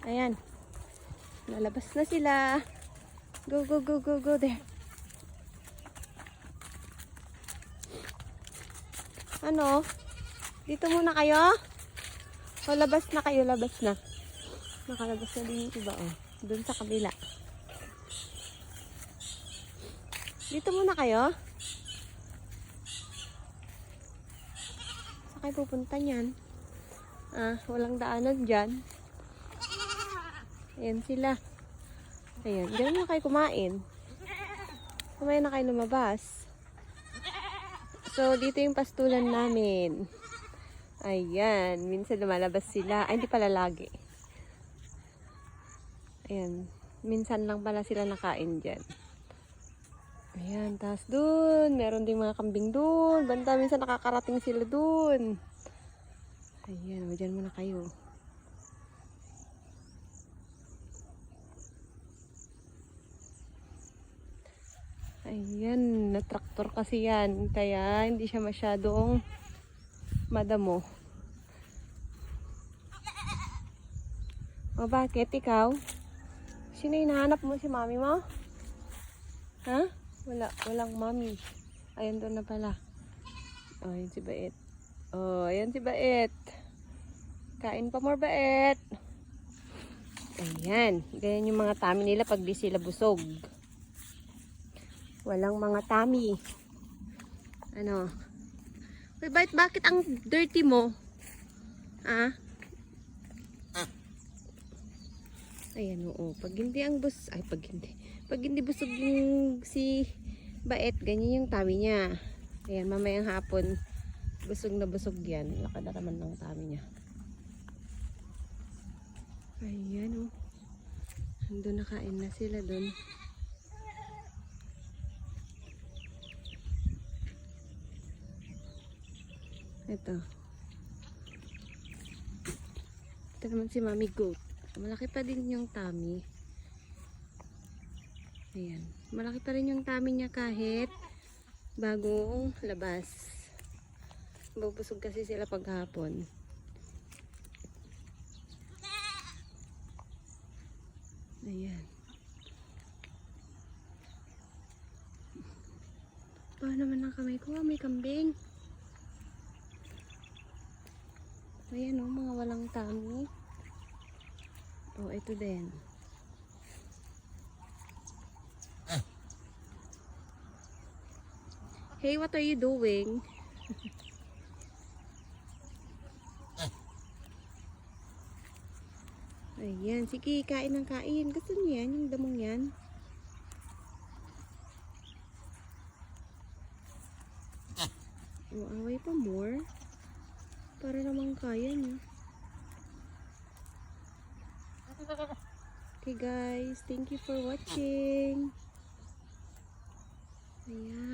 Ayan. Nalabas na sila. Go, go, go, go, go there. Ano? Dito muna kayo? O, labas na kayo, labas na. Nakalabas na din yung iba, oh. Doon sa kabila. Dito muna kayo? Saan kayo pupunta niyan? Walang daanan dyan. Ayan sila. Ayan, dyan na kayo kumain. Kumain na kayo lumabas. So, dito yung pastulan namin. Ayan, minsan lumalabas sila. Ay, hindi pala lagi. Ayan, minsan lang pala sila nakain dyan. Ayan, tapos dun, meron ding mga kambing dun. Banda, minsan nakakarating sila dun. Ayan, dyan muna kayo. Ayan, na-traktor kasi yan. Kaya hindi siya masyadong madamo. O bakit ikaw? Sino hinahanap mo, si mami mo? Ha? Walang mami. Ayan doon na pala. O, ayan si Bait. O, ayan si Bait. Kain pa more, Bait. Ayan. Ganyan yung mga tummy nila pag di sila busog. Walang mga tummy. Ano? Uy, Bait, bakit ang dirty mo? Ha? Ayan, oo. Pag hindi busog yung si Bait, ganyan yung tummy niya. Ayan, mamayang hapon, busog na busog yan. Lakad na naman ng tummy niya. Ayan, oh. Andun, nakain na sila dun. Ito. Ito naman si Mami Goat. Malaki pa din yung tummy. Ayan. Malaki pa rin yung tummy niya kahit bagong labas. Bubusog kasi sila paghapon. Ayan. Paano naman ang kamay ko? May kambing. Ayan, oh, mga walang tummy. Oh, ito din. Hey, what are you doing? Ayan, sige, kain ng kain. Gusto niyo yan, yung damong yan? Oh, away pa more. Para namang kaya niya. Okay guys, thank you for watching. Ayan.